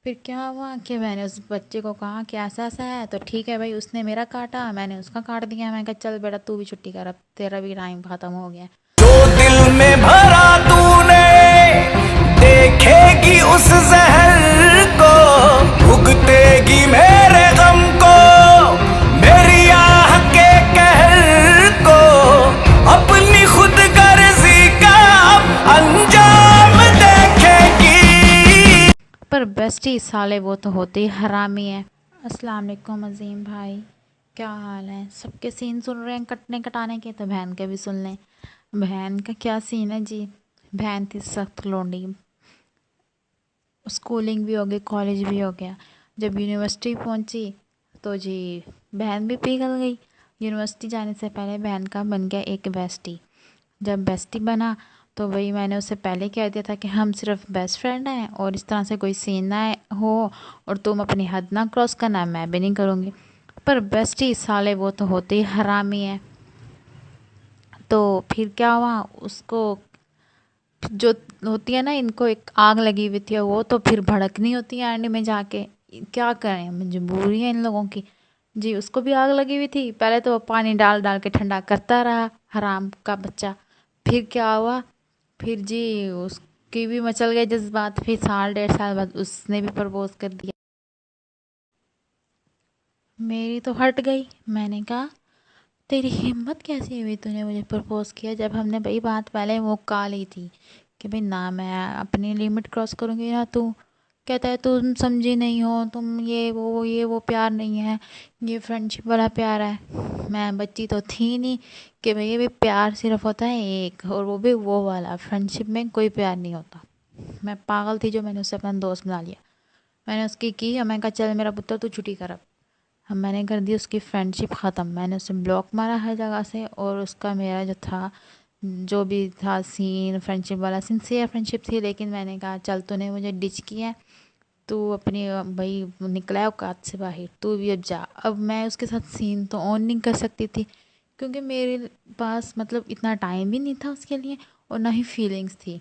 फिर क्या हुआ कि मैंने उस बच्चे को कहा कि ऐसा ऐसा है, तो ठीक है भाई, उसने मेरा काटा, मैंने उसका काट दिया। मैं कहा चल बेटा तू भी छुट्टी कर, अब तेरा भी टाइम ख़त्म हो गया। जो दिल में भरा तूने देखेगी उस जहर को, भुगतेगी मेरे गम को, मेरी आह के कहर को, अपनी खुद गर्जी का अब अंजाम देखेगी। पर बेस्टी साले वो तो होते ही हरामी है। अस्सलाम वालेकुम अजीम भाई, क्या हाल है? सबके सीन सुन रहे हैं कटने कटाने के, तो बहन के भी सुन लें। बहन का क्या सीन है जी? बहन थी सख्त लोंडी, स्कूलिंग भी हो गई, कॉलेज भी हो गया। जब यूनिवर्सिटी पहुंची तो जी बहन भी पिघल गई। यूनिवर्सिटी जाने से पहले बहन का बन गया एक बेस्टी। जब बेस्टी बना तो वही मैंने उससे पहले कह दिया था कि हम सिर्फ बेस्ट फ्रेंड हैं और इस तरह से कोई सीन ना हो, और तुम अपनी हद ना क्रॉस करना, मैं भी नहीं करूँगी। पर बेस्टी साले वो तो होते ही हरामी है। तो फिर क्या हुआ, उसको जो होती है ना, इनको एक आग लगी हुई थी, वो तो फिर भड़कनी होती है एंड में जाके। क्या करें, मजबूरी है इन लोगों की। जी उसको भी आग लगी हुई थी, पहले तो वो पानी डाल डाल के ठंडा करता रहा हराम का बच्चा। फिर क्या हुआ, फिर जी उसकी भी मचल गए जज्बात। फिर साल डेढ़ साल बाद उसने भी प्रपोज कर दिया। मेरी तो हट गई। मैंने कहा तेरी हिम्मत कैसी हुई, तूने मुझे प्रपोज किया, जब हमने भाई बात पहले वो का ली थी कि भाई ना मैं अपनी लिमिट क्रॉस करूँगी ना तू। कहता है तुम समझी नहीं हो, तुम ये वो प्यार नहीं है, ये फ्रेंडशिप वाला प्यार है। मैं बच्ची तो थी नहीं कि भाई ये भी प्यार सिर्फ होता है एक, और वो भी वो वाला, फ्रेंडशिप में कोई प्यार नहीं होता। मैं पागल थी जो मैंने उससे अपना दोस्त बना लिया। मैंने उसकी की और मैंने कहा चल मेरा पुत्र तू छुट्टी कर अब। हम मैंने कर दी उसकी फ्रेंडशिप ख़त्म। मैंने उसे ब्लॉक मारा हर जगह से, और उसका मेरा जो था, जो भी था सीन, फ्रेंडशिप वाला सिंसियर फ्रेंडशिप थी, लेकिन मैंने कहा चल तूने मुझे डिच किया है, तू अपनी भाई निकला है औकात से बाहर, तू भी अब जा। अब मैं उसके साथ सीन तो ऑन नहीं कर सकती थी, क्योंकि मेरे पास मतलब इतना टाइम भी नहीं था उसके लिए, और ना ही फीलिंग्स थी।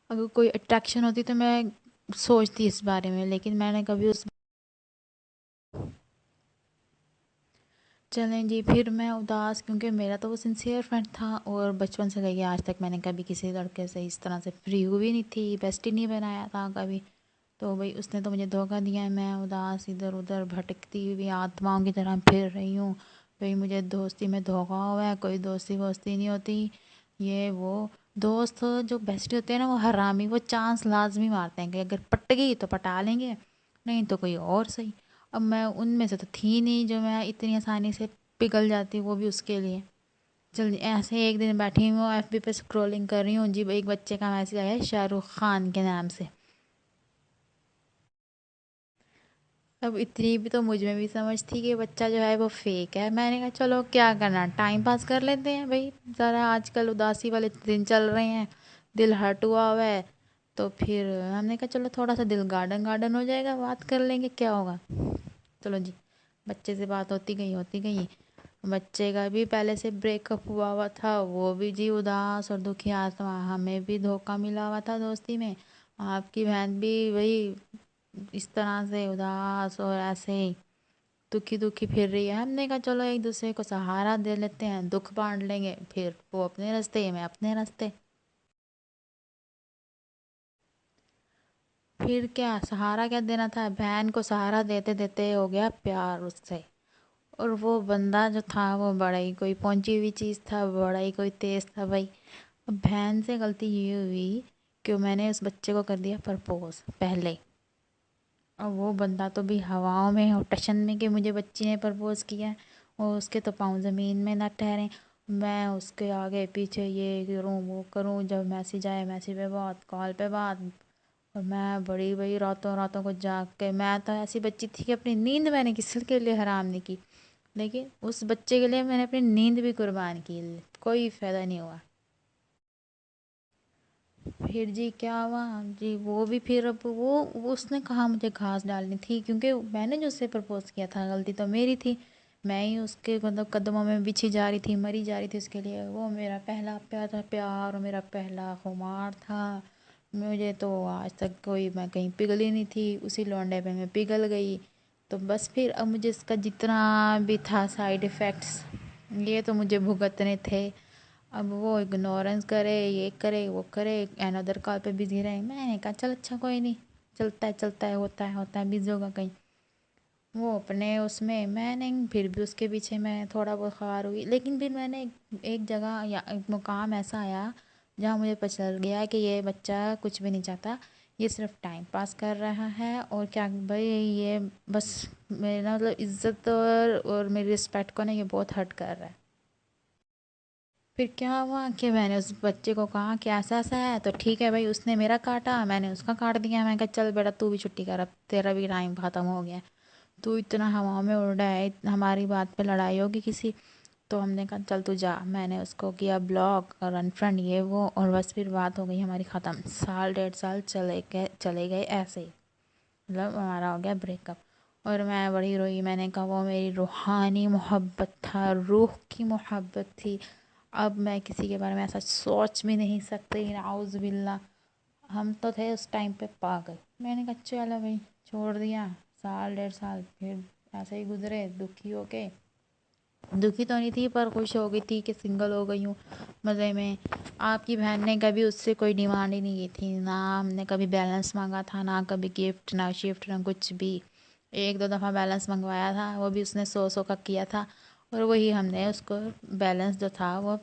अगर कोई अट्रैक्शन होती तो मैं सोचती इस बारे में, लेकिन मैंने कभी उस चलें जी। फिर मैं उदास, क्योंकि मेरा तो वो सिंसियर फ्रेंड था, और बचपन से लेके आज तक मैंने कभी किसी लड़के से इस तरह से फ्री हुई नहीं थी, बेस्टी नहीं बनाया था कभी। तो भाई उसने तो मुझे धोखा दिया है। मैं उदास इधर उधर भटकती हुई आत्माओं की तरह फिर रही हूँ। भाई मुझे दोस्ती में धोखा हुआ है, कोई दोस्ती वोस्ती नहीं होती, ये वो। दोस्त जो बेस्टी होते हैं ना, वो हरामी, वो चांस लाजमी मारते हैं कि अगर पट गई तो पटा लेंगे, नहीं तो कोई और सही। अब मैं उनमें से तो थी नहीं जो मैं इतनी आसानी से पिघल जाती, वो भी उसके लिए। चल ऐसे एक दिन बैठी हूँ एफबी पे स्क्रॉलिंग कर रही हूँ जी, एक बच्चे का मैसेज आया है शाहरुख खान के नाम से। अब इतनी भी तो मुझ में भी समझ थी कि बच्चा जो है वो फेक है। मैंने कहा चलो क्या करना, टाइम पास कर लेते हैं भाई, ज़रा आजकल उदासी वाले दिन चल रहे हैं, दिल हर्ट हुआ है। तो फिर हमने कहा चलो थोड़ा सा दिल गार्डन गार्डन हो जाएगा, बात कर लेंगे क्या होगा। चलो जी, बच्चे से बात होती गई। बच्चे का भी पहले से ब्रेकअप हुआ हुआ था, वो भी जी उदास और दुखी आत्मा, हमें भी धोखा मिला हुआ था दोस्ती में। आपकी बहन भी वही इस तरह से उदास और ऐसे ही दुखी दुखी फिर रही है। हमने कहा चलो एक दूसरे को सहारा दे लेते हैं, दुख बांट लेंगे, फिर वो अपने रास्ते मैं अपने रास्ते। फिर क्या सहारा क्या देना था, बहन को सहारा देते देते हो गया प्यार उससे। और वो बंदा जो था वो बड़ा ही कोई पहुंची हुई चीज़ था, बड़ा ही कोई तेज़ था भाई। अब बहन से गलती ये हुई कि मैंने उस बच्चे को कर दिया प्रपोज पहले, और वो बंदा तो भी हवाओं में और टशन में कि मुझे बच्ची ने प्रपोज किया है, और उसके तो पाँव ज़मीन में ना ठहरे। मैं उसके आगे पीछे ये करूँ वो करूँ, जब मैसेज आए मैसेज पे बात, कॉल पे बात। और मैं बड़ी बड़ी रातों रातों को जाग के, मैं तो ऐसी बच्ची थी कि अपनी नींद मैंने किसी के लिए हराम नहीं की, लेकिन उस बच्चे के लिए मैंने अपनी नींद भी कुर्बान की, कोई फ़ायदा नहीं हुआ। फिर जी क्या हुआ जी, वो भी फिर अब वो उसने कहा मुझे घास डालनी थी, क्योंकि मैंने जो उससे प्रपोज किया था, गलती तो मेरी थी। मैं ही उसके मतलब कदमों में बिछी जा रही थी, मरी जा रही थी उसके लिए। वो मेरा पहला प्यार था, प्यार और मेरा पहला खुमार था। मुझे तो आज तक कोई, मैं कहीं पिघली नहीं थी, उसी लौंडे पे मैं पिघल गई। तो बस फिर अब मुझे इसका जितना भी था साइड इफ़ेक्ट्स, ये तो मुझे भुगतने थे। अब वो इग्नोरेंस करे, ये करे, वो करे, अनदर कॉल पे बिजी रहे। मैंने कहा चल अच्छा कोई नहीं, चलता है, होता है, बिजी होगा कहीं। वो अपने उसमें, मैंने फिर भी उसके पीछे मैं थोड़ा बहुत ख़ार हुई, लेकिन फिर मैंने एक जगह या एक मुकाम ऐसा आया जहाँ मुझे पता चल गया कि ये बच्चा कुछ भी नहीं चाहता, ये सिर्फ टाइम पास कर रहा है। और क्या भाई, ये बस मेरी ना मतलब इज़्ज़त और मेरी रिस्पेक्ट को ना ये बहुत हर्ट कर रहा है। फिर क्या हुआ कि मैंने उस बच्चे को कहा कि ऐसा ऐसा है, तो ठीक है भाई, उसने मेरा काटा, मैंने उसका काट दिया। मैं कहा चल बेटा तू भी छुट्टी कर, अब तेरा भी टाइम ख़त्म हो गया। तू इतना हवा में उड़ रहा है, हमारी बात पे लड़ाई होगी किसी। तो हमने कहा चल तू जा, मैंने उसको किया ब्लॉक और अनफ्रेंड ये वो, और बस फिर बात हो गई हमारी ख़त्म। साल 1.5 साल चले गए ऐसे ही, मतलब हमारा हो गया ब्रेकअप। और मैं बड़ी रोई, मैंने कहा वो मेरी रूहानी मोहब्बत था, रूह की मोहब्बत थी। अब मैं किसी के बारे में ऐसा सोच भी नहीं सकती, नाउज़ बिल्ला। हम तो थे उस टाइम पे पागल। मैंने कहा चलो भाई, छोड़ दिया। साल 1.5 साल फिर ऐसे ही गुजरे, दुखी होके। दुखी तो नहीं थी पर खुश हो गई थी कि सिंगल हो गई हूँ मज़े में। आपकी बहन ने कभी उससे कोई डिमांड ही नहीं की थी, ना हमने कभी बैलेंस मांगा था, ना कभी गिफ्ट, ना शिफ्ट, ना कुछ भी। एक दो दफ़ा बैलेंस मंगवाया था, वो भी उसने 100 का किया था, और वही हमने उसको बैलेंस जो था वो।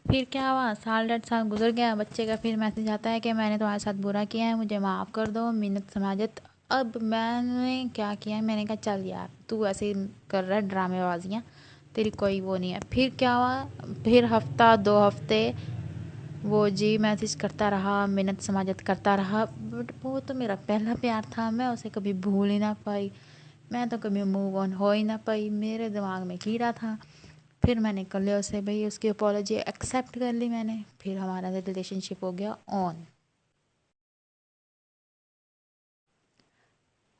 फिर क्या हुआ, साल 1.5 साल गुजर गया, बच्चे का फिर मैसेज आता है कि मैंने तुम्हारे साथ बुरा किया है, मुझे माफ़ कर दो, मिन्नत समाजत। अब मैंने क्या किया है, मैंने कहा चल यार तू ऐसे ही कर रहा है ड्रामेबाजियाँ, तेरी कोई वो नहीं है। फिर क्या हुआ, फिर हफ्ता 2 हफ्ते वो जी मैसेज करता रहा, मिन्नत समाजत करता रहा, बट वो तो मेरा पहला प्यार था, मैं उसे कभी भूल ही ना पाई, मैं तो कभी मूव ऑन हो ही ना पाई, मेरे दिमाग में कीड़ा था। फिर मैंने कर लिया उसे भाई, उसकी अपॉलॉजी एक्सेप्ट कर ली मैंने, फिर हमारा रिलेशनशिप हो गया ऑन।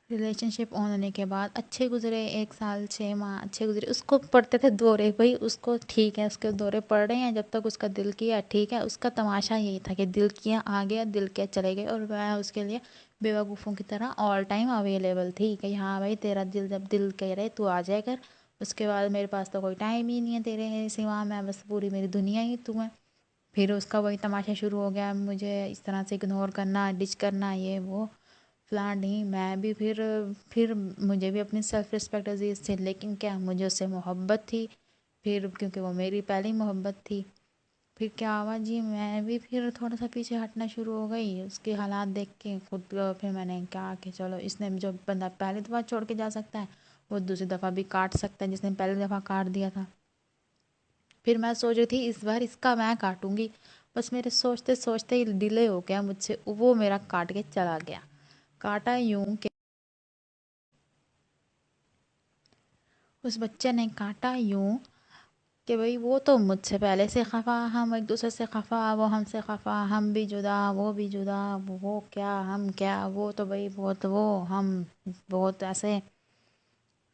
रिलेशनशिप ऑन होने के बाद अच्छे गुजरे 1 साल 6 माह अच्छे गुजरे। उसको पड़ते थे दौरे भाई, उसको ठीक है, उसके दौरे पड़ रहे हैं, जब तक उसका दिल किया ठीक है। उसका तमाशा यही था कि दिल किया आ गया, दिल किया चले गए, और मैं उसके लिए बेवकूफ़ों की तरह ऑल टाइम अवेलेबल थी कि हाँ भाई तेरा दिल जब दिल कह रहे तू आ जाया कर। उसके बाद मेरे पास तो कोई टाइम ही नहीं है तेरे सिवा, मैं बस पूरी मेरी दुनिया ही तू है। फिर उसका वही तमाशा शुरू हो गया, मुझे इस तरह से इग्नोर करना, डिच करना, ये वो फलां नहीं। मैं भी फिर मुझे भी अपनी सेल्फ रिस्पेक्ट अजीज़ थी, लेकिन क्या मुझे उससे मोहब्बत थी, फिर क्योंकि वो मेरी पहली मोहब्बत थी। फिर क्या हुआ जी, मैं भी फिर थोड़ा सा पीछे हटना शुरू हो गई उसके हालात देख के खुद को। फिर मैंने कहा कि चलो, इसने जो बंदा पहली दफ़ा छोड़ के जा सकता है, वो दूसरी दफ़ा भी काट सकता है जिसने पहली दफ़ा काट दिया था। फिर मैं सोच रही थी इस बार इसका मैं काटूंगी, बस मेरे सोचते सोचते ही डिले हो गया मुझसे, वो मेरा काट के चला गया। काटा यूं कि उस बच्चे ने काटा यूं कि भाई वो तो मुझसे पहले से खफा, हम एक दूसरे से खफा, वो हमसे खफा, हम भी जुदा वो भी जुदा, वो क्या हम क्या, वो तो भाई बहुत वो, हम बहुत ऐसे।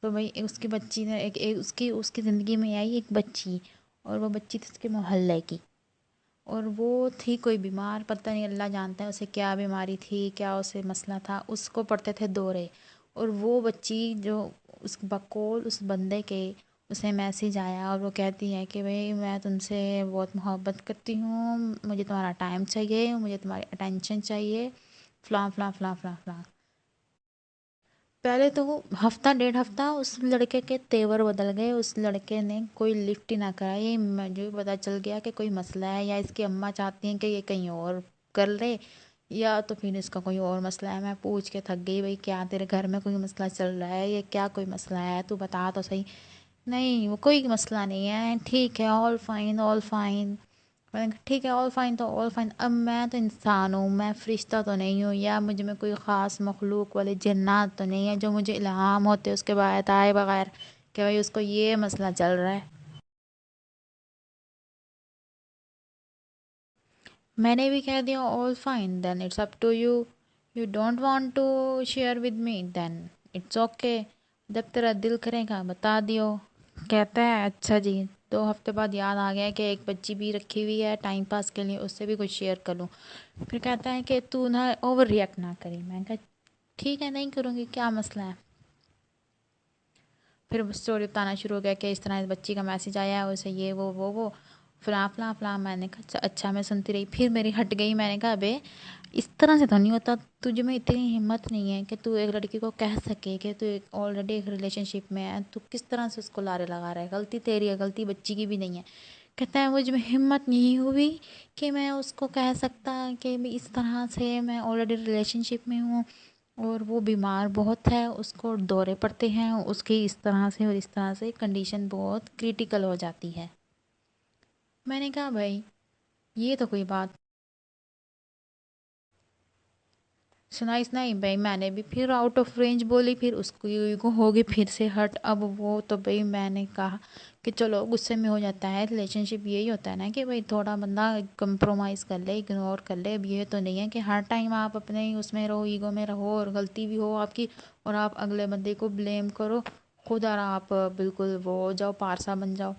तो भाई उसकी बच्ची ने एक उसकी उसकी ज़िंदगी में आई एक बच्ची, और वो बच्ची थी उसके मोहल्ले की, और वो थी कोई बीमार, पता नहीं अल्लाह जानता है उसे क्या बीमारी थी, क्या उसे मसला था, उसको पड़ते थे दौरे। और वो बच्ची जो उस बकौल उस बंदे के, उसे मैसेज आया और वो कहती है कि भाई मैं तुमसे बहुत मोहब्बत करती हूँ, मुझे तुम्हारा टाइम चाहिए, मुझे तुम्हारी अटेंशन चाहिए, फ़लाँ फ़लाँ फ़लाँ फ़लाँ फ़लाँ। पहले तो वो हफ्ता 1.5 हफ्ता उस लड़के के तेवर बदल गए, उस लड़के ने कोई लिफ्ट ही ना करा। ये मुझे भी पता चल गया कि कोई मसला है, या इसकी अम्मा चाहती हैं कि ये कहीं और कर ले, या तो फिर इसका कोई और मसला है। मैं पूछ के थक गई, भाई क्या तेरे घर में कोई मसला चल रहा है, ये क्या कोई मसला है, तू बता तो सही। नहीं, वो कोई मसला नहीं है, ठीक है, ऑल फाइन ऑल फाइन। मैंने कहा ठीक है, ऑल फाइन तो ऑल फाइन। अब मैं तो इंसान हूँ, मैं फरिश्ता तो नहीं हूँ, या मुझ में कोई ख़ास मखलूक वाले जन्नात तो नहीं है जो मुझे इल्हाम होते उसके बाद आए बगैर कि भाई उसको ये मसला चल रहा है। मैंने भी कह दिया all fine, then it's up to you, you don't want to share with me, then it's okay, जब तेरा दिल करेगा बता दियो। कहता है अच्छा जी, 2 हफ्ते बाद याद आ गया कि एक बच्ची भी रखी हुई है टाइम पास के लिए, उससे भी कुछ शेयर कर लूँ। फिर कहता है कि तू ना ओवर रिएक्ट ना करी। मैं कहा ठीक है नहीं करूँगी, क्या मसला है। फिर स्टोरी बताना शुरू हो गया कि इस तरह इस बच्ची का मैसेज आया है, उसे ये वो फलां फलां फलां। मैंने कहा अच्छा, मैं सुनती रही। फिर मेरी हट गई। मैंने कहा अबे इस तरह से तो नहीं होता, तुझे में इतनी हिम्मत नहीं है कि तू एक लड़की को कह सके कि तू एक ऑलरेडी एक रिलेशनशिप में है, तू किस तरह से उसको लारे लगा रहा है। गलती तेरी है, गलती बच्ची की भी नहीं है। कहता है मुझ में हिम्मत नहीं हुई कि मैं उसको कह सकता कि मैं इस तरह से, मैं ऑलरेडी रिलेशनशिप में हूँ और वो बीमार बहुत है, उसको दौरे पड़ते हैं, उसकी इस तरह से और इस तरह से कंडीशन बहुत क्रिटिकल हो जाती है। मैंने कहा भाई ये तो कोई बात सुनाई भाई। मैंने भी फिर आउट ऑफ रेंज बोली, फिर उसको ईगो होगी फिर से हर्ट। अब वो तो भाई मैंने कहा कि चलो गुस्से में हो जाता है, रिलेशनशिप यही होता है ना कि भाई थोड़ा बंदा कंप्रोमाइज़ कर ले, इग्नोर कर ले। अब ये तो नहीं है कि हर टाइम आप अपने उसमें रहो, ईगो में रहो और गलती भी हो आपकी और आप अगले बंदे को ब्लेम करो, खुद और आप बिल्कुल वो हो जाओ, पारसा बन जाओ।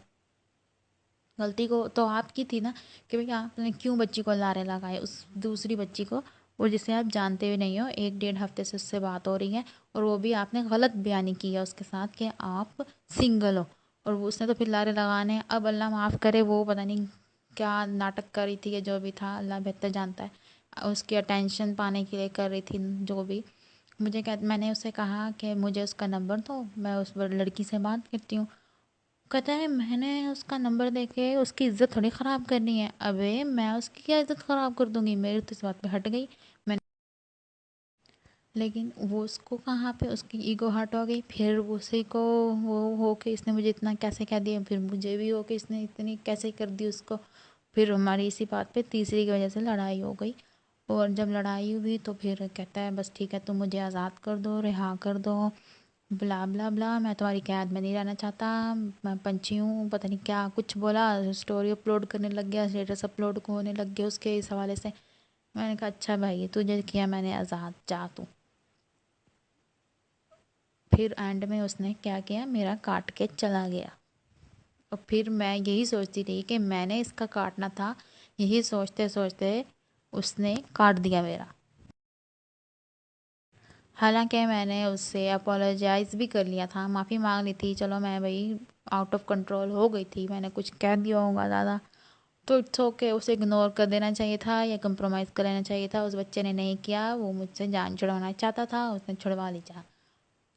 गलती को तो आपकी थी ना कि भई आपने क्यों बच्ची को लारे लगाए, उस दूसरी बच्ची को, और जिसे आप जानते भी नहीं हो। 1 डेढ़ हफ्ते से उससे बात हो रही है और वो भी आपने गलत बयानी की है उसके साथ कि आप सिंगल हो, और वो उसने तो फिर लारे लगाने। अब अल्लाह माफ़ करे, वो पता नहीं क्या नाटक कर रही थी या जो भी था, अल्लाह बेहतर जानता है। उसकी अटेंशन पाने के लिए कर रही थी जो भी। मैंने उससे कहा कि मुझे उसका नंबर दो, मैं उस लड़की से बात करती हूँ। कहता है मैंने उसका नंबर दे के उसकी इज़्ज़त थोड़ी ख़राब करनी है। अबे मैं उसकी क्या इज़्ज़त ख़राब कर दूँगी, मेरी तो इस बात पे हट गई। मैंने लेकिन वो उसको कहाँ पे उसकी ईगो हर्ट हो गई। फिर उसी को वो हो के इसने मुझे इतना कैसे कह दिया, फिर मुझे भी हो के इसने इतनी कैसे कर दी उसको। फिर हमारी इसी बात पे तीसरी की वजह से लड़ाई हो गई। और जब लड़ाई हुई तो फिर कहता है बस ठीक है, तुम मुझे आज़ाद कर दो, रिहा कर दो, ब्ला ब्ला ब्ला, मैं तुम्हारी कैद में नहीं रहना चाहता, मैं पंछी हूँ, पता नहीं क्या कुछ बोला। स्टोरी अपलोड करने लग गया, स्टेटस अपलोड होने लग गया उसके इस हवाले से। मैंने कहा अच्छा भाई तुझे किया मैंने आज़ाद, जा तू। फिर एंड में उसने क्या किया, मेरा काट के चला गया। और फिर मैं यही सोचती रही कि मैंने इसका काटना था। यही सोचते सोचते उसने काट दिया मेरा। हालांकि मैंने उससे अपोलोजाइज़ भी कर लिया था, माफ़ी मांग ली थी। चलो मैं भाई आउट ऑफ कंट्रोल हो गई थी, मैंने कुछ कह दिया होगा ज़्यादा, तो इट्स ओके। उसे इग्नोर कर देना चाहिए था या कंप्रोमाइज़ कर लेना चाहिए था। उस बच्चे ने नहीं किया, वो मुझसे जान छुड़वाना चाहता था, उसने छुड़वा ली जा।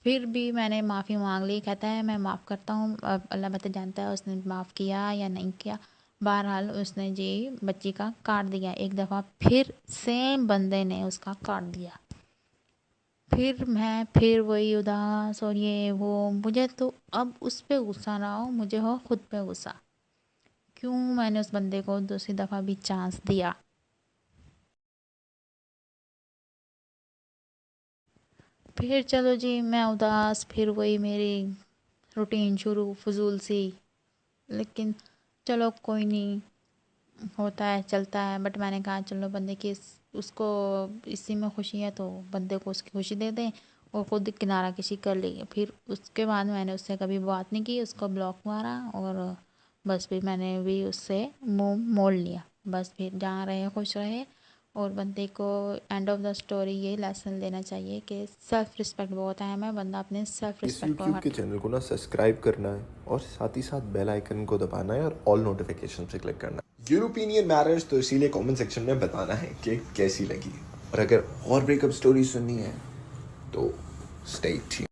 फिर भी मैंने माफ़ी मांग ली। कहता है मैं माफ़ करता हूँ, अब अल्लाह बेहतर जानता है उसने माफ़ किया या नहीं किया। बहरहाल उसने जी बच्ची का काट दिया। एक दफ़ा फिर सेम बंदे ने उसका काट दिया। फिर मैं फिर वही उदास और ये वो। मुझे तो अब उस पे गुस्सा ना हो, मुझे हो खुद पे गुस्सा, क्यों मैंने उस बंदे को दूसरी दफ़ा भी चांस दिया। फिर चलो जी मैं उदास, फिर वही मेरी रूटीन शुरू फजूल सी। लेकिन चलो कोई नहीं, होता है चलता है। बट मैंने कहा चलो बंदे की उसको इसी में खुशी है तो बंदे को उसकी खुशी दे दें, और खुद किनारा कशी कर ली। फिर उसके बाद मैंने उससे कभी बात नहीं की, उसको ब्लॉक मारा और बस फिर मैंने भी उससे मुंह मोड़ लिया। बस फिर जहाँ रहे खुश रहे। और बंदे को एंड ऑफ द स्टोरी ये लेसन लेना चाहिए कि सेल्फ़ रिस्पेक्ट बहुत अहम है, बंदा अपने सेल्फ़ इस रिस्पेक्ट को यूट्यूब के हट। चैनल को ना सब्सक्राइब करना है और साथ ही साथ बेल आइकन को दबाना है और ऑल नोटिफिकेशन पे क्लिक करना है। यूरोपियन मैरिज तो इसीलिए कमेंट सेक्शन में बताना है कि कैसी लगी, और अगर और ब्रेकअप स्टोरी सुननी है तो स्टे ट्यून्ड।